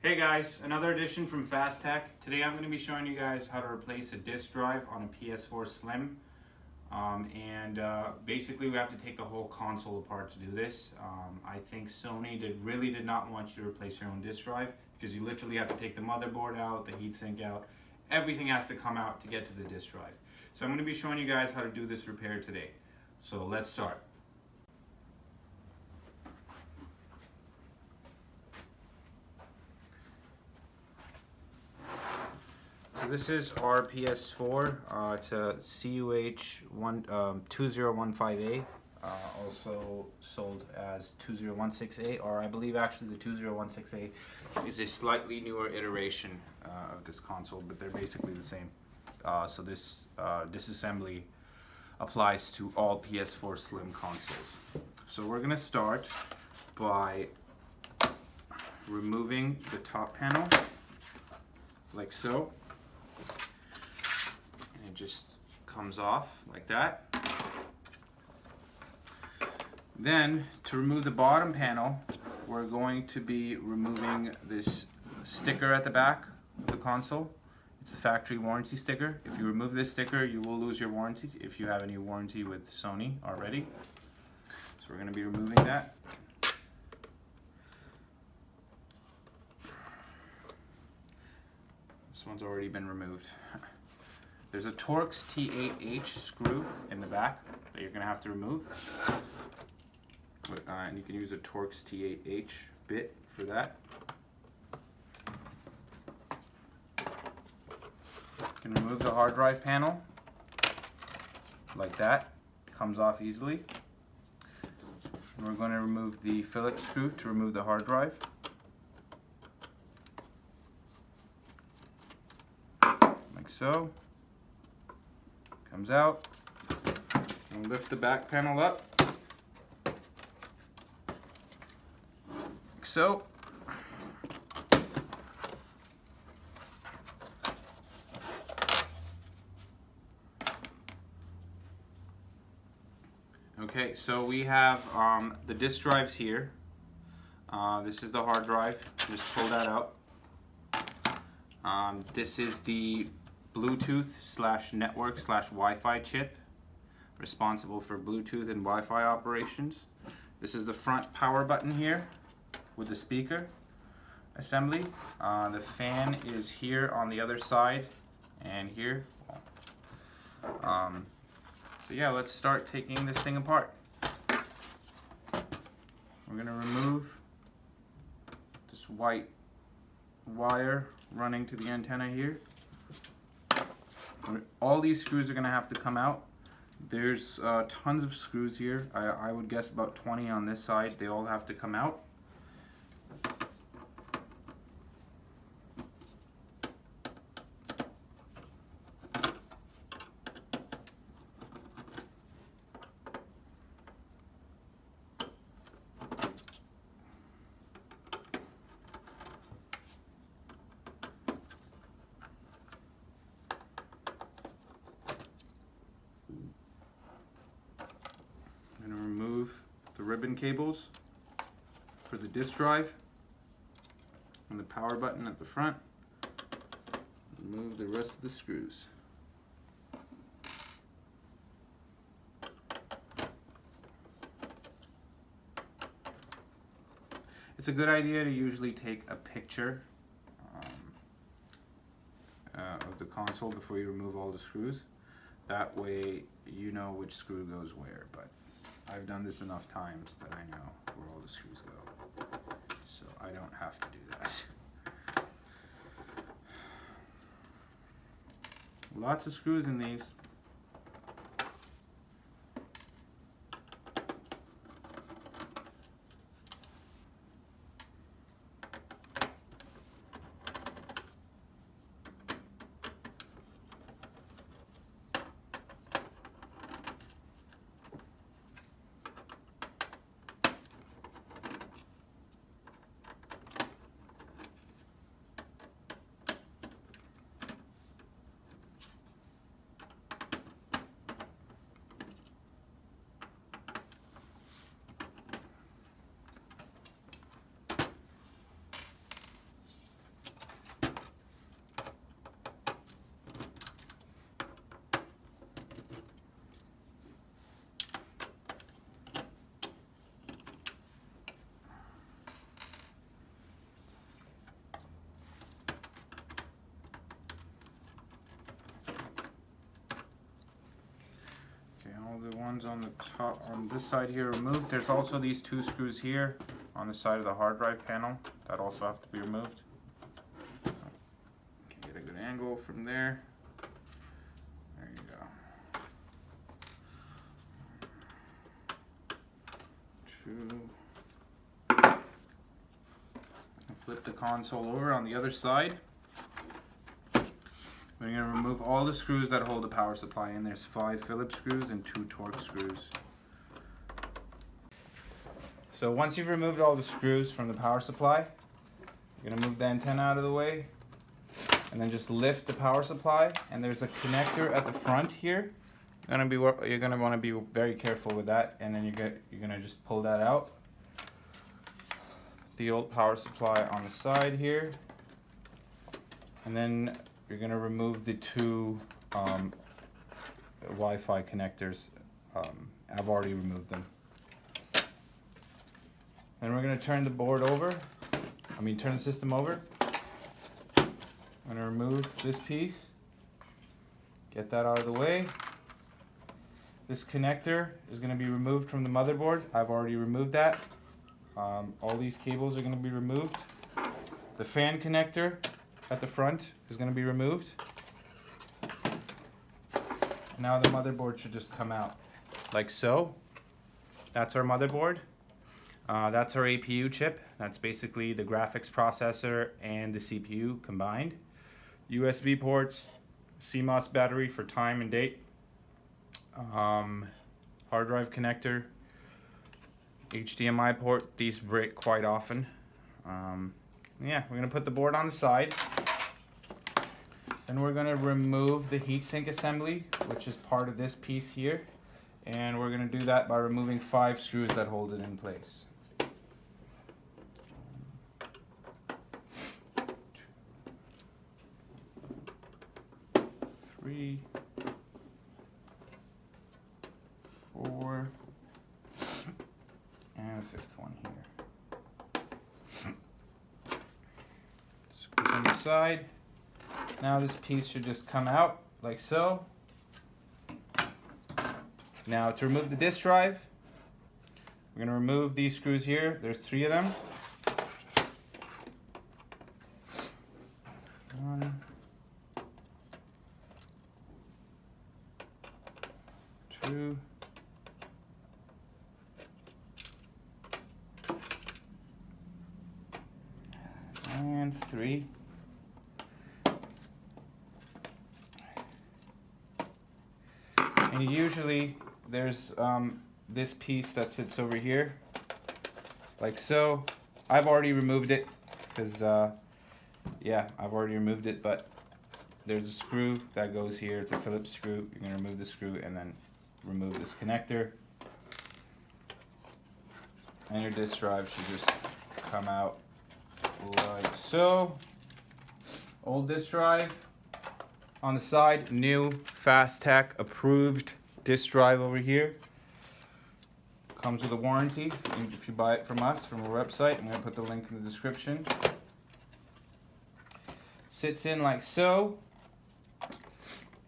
Hey guys, another edition from Fast Tech. Today I'm going to be showing you guys how to replace a disk drive on a PS4 Slim. Basically we have to take the whole console apart to do this. I think Sony really did not want you to replace your own disk drive because you literally have to take the motherboard out, the heatsink out, everything has to come out to get to the disk drive. So I'm going to be showing you guys how to do this repair today. So let's start. So this is our PS4. It's a CUH-2015A, also sold as 2016A, or I believe actually the 2016A is a slightly newer iteration of this console, but they're basically the same. So this disassembly applies to all PS4 Slim consoles. So we're going to start by removing the top panel, like so. It just comes off like that. Then to remove the bottom panel, we're going to be removing this sticker at the back of the console. It's the factory warranty sticker. If you remove this sticker, you will lose your warranty if you have any warranty with Sony already. So we're going to be removing that. This one's already been removed. There's a Torx T8H screw in the back that you're going to have to remove. And you can use a Torx T8H bit for that. You can remove the hard drive panel like that. It comes off easily. And we're going to remove the Phillips screw to remove the hard drive. Like so. Comes out, and lift the back panel up, like so. Okay, so we have the disk drives here. This is the hard drive, just pull that out. This is the Bluetooth/network/Wi-Fi chip, responsible for Bluetooth and Wi-Fi operations. This is the front power button here with the speaker assembly. The fan is here on the other side and here. So yeah, let's start taking this thing apart. We're going to remove this white wire running to the antenna here. All these screws are going to have to come out. There's tons of screws here. I would guess about 20 on this side. They all have to come out. The ribbon cables for the disk drive and the power button at the front. Remove the rest of the screws. It's a good idea to usually take a picture of the console before you remove all the screws. That way you know which screw goes where, but I've done this enough times that I know where all the screws go, so I don't have to do that. Lots of screws in these. ones on the top, on this side here, removed. There's also these 2 screws here on the side of the hard drive panel that also have to be removed. Can get a good angle from there. There you go. 2. Flip the console over on the other side. We're going to remove all the screws that hold the power supply in. There's 5 Phillips screws and 2 Torx screws. So once you've removed all the screws from the power supply, you're going to move the antenna out of the way and then just lift the power supply, and there's a connector at the front here. You're going to want to be very careful with that, and then you're going to just pull that out. The old power supply on the side here, and then you're going to remove the 2 Wi-Fi connectors. I've already removed them. Then we're going to turn the board over. Turn the system over. I'm going to remove this piece. Get that out of the way. This connector is going to be removed from the motherboard. I've already removed that. All these cables are going to be removed. The fan connector at the front is going to be removed. Now the motherboard should just come out like so. That's our motherboard. That's our APU chip. That's basically the graphics processor and the CPU combined. USB ports, CMOS battery for time and date, hard drive connector, HDMI port. These break quite often. Yeah, we're going to put the board on the side. Then we're going to remove the heatsink assembly, which is part of this piece here. And we're going to do that by removing 5 screws that hold it in place. 3, 4, and the 5th one here. Screw on the side. Now this piece should just come out like so. Now to remove the disk drive, we're going to remove these screws here. There's 3 of them. 1, 2, and 3. And usually there's this piece that sits over here like so. I've already removed it because yeah, I've already removed it, but there's a screw that goes here. It's a Phillips screw. You're going to remove the screw and then remove this connector, and your disk drive should just come out like so. Old disk drive on the side, new Fast Tech approved disk drive over here. Comes with a warranty if you buy it from us, from our website. I'm going to put the link in the description. Sits in like so.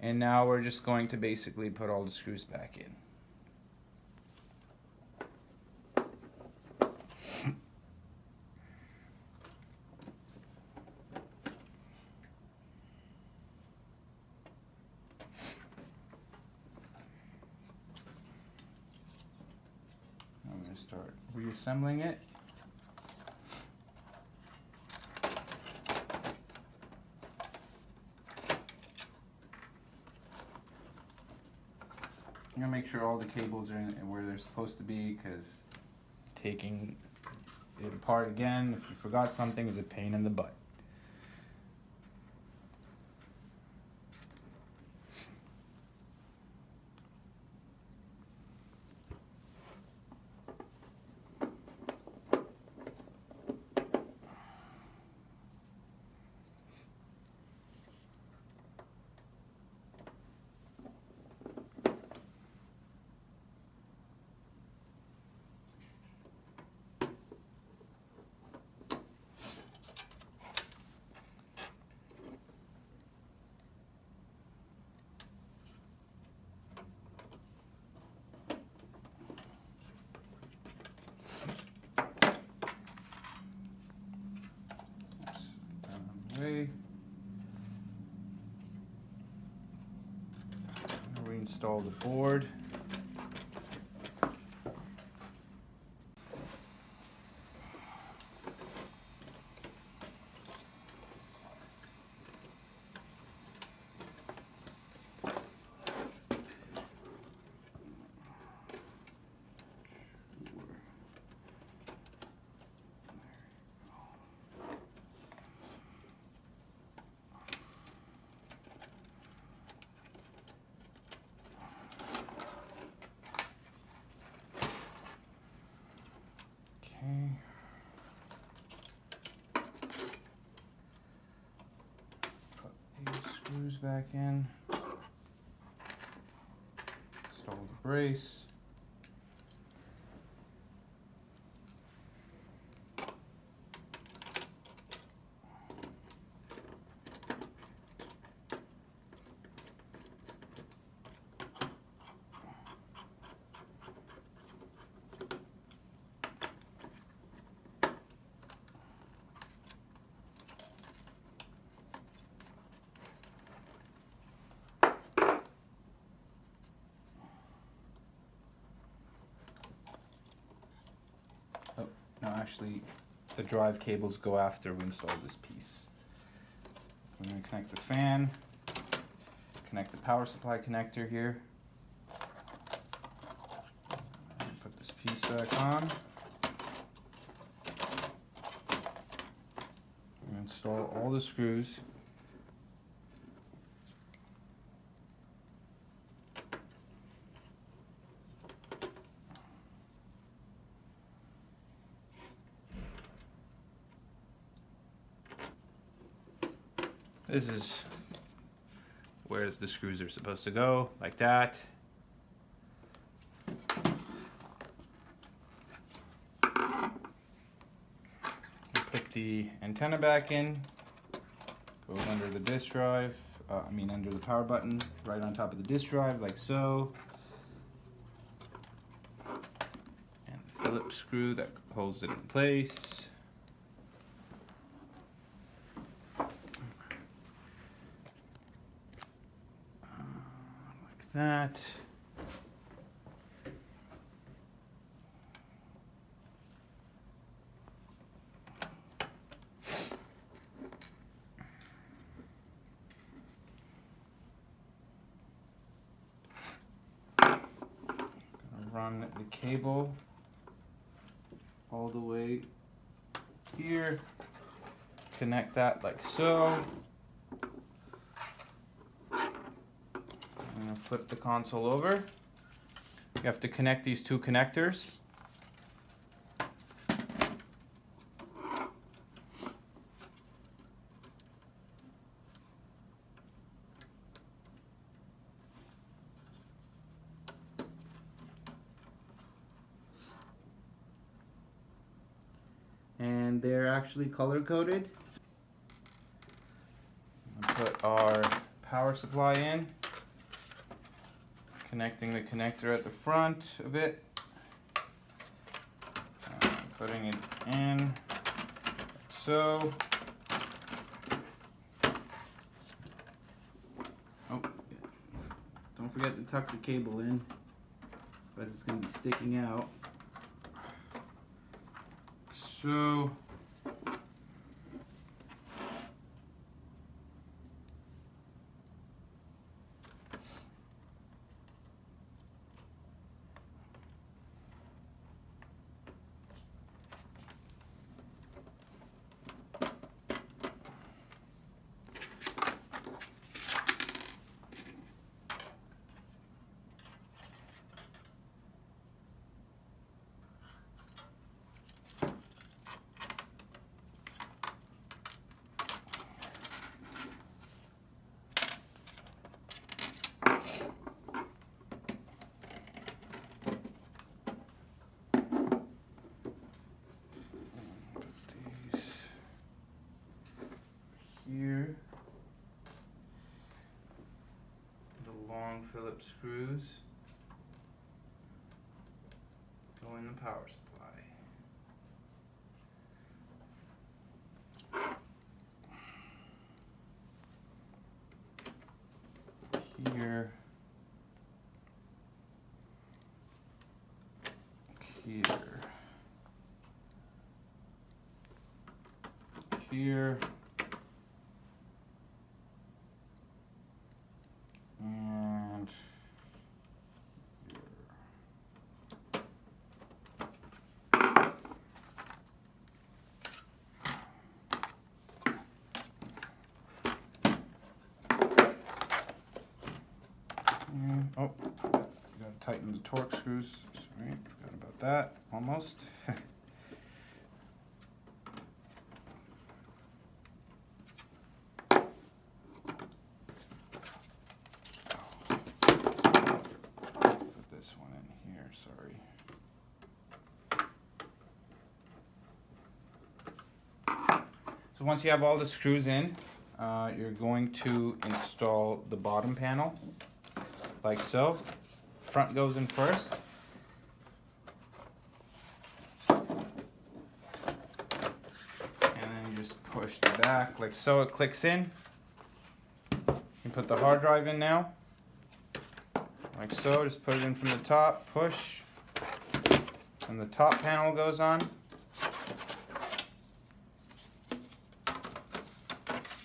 And now we're just going to basically put all the screws back in. I'm going to start reassembling it. I'm going to make sure all the cables are in where they're supposed to be, because taking it apart again, if you forgot something, is a pain in the butt. Okay. Reinstall the board. Put these screws back in. Install the brace. Oh, no, actually, the drive cables go after we install this piece. I'm going to connect the fan, connect the power supply connector here, and put this piece back on, and install all the screws. This is where the screws are supposed to go, like that. Put the antenna back in, goes under the disk drive, under the power button, right on top of the disk drive, like so. And the Phillips screw that holds it in place. That. Gonna run the cable all the way here. Connect that like so. I'm going to flip the console over. You have to connect these two connectors. And they're actually color coded. Put our power supply in. Connecting the connector at the front of it, putting it in like so. Oh, don't forget to tuck the cable in, but it's going to be sticking out. So. Here, the long Phillips screws go in the power supply. here, here, and here. Oh, gotta tighten the torque screws. Sorry, forgot about that. Almost. Put this one in here. Sorry. So once you have all the screws in, you're going to install the bottom panel, like so. Front goes in first. And then you just push the back, like so, it clicks in. You put the hard drive in now, like so, just put it in from the top, push, and the top panel goes on.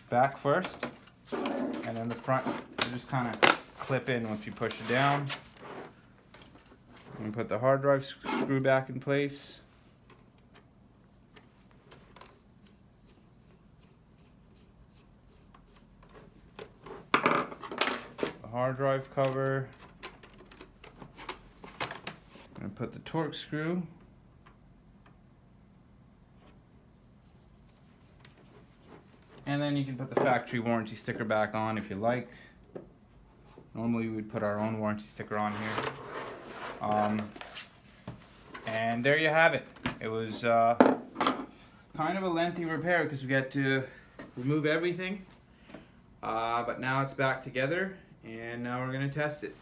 Back first, and then the front, you just kind of clip in once you push it down. And put the hard drive screw back in place. The hard drive cover. And put the torque screw. And then you can put the factory warranty sticker back on if you like. Normally we'd put our own warranty sticker on here. And there you have it. It was kind of a lengthy repair because we had to remove everything. But now it's back together and now we're going to test it.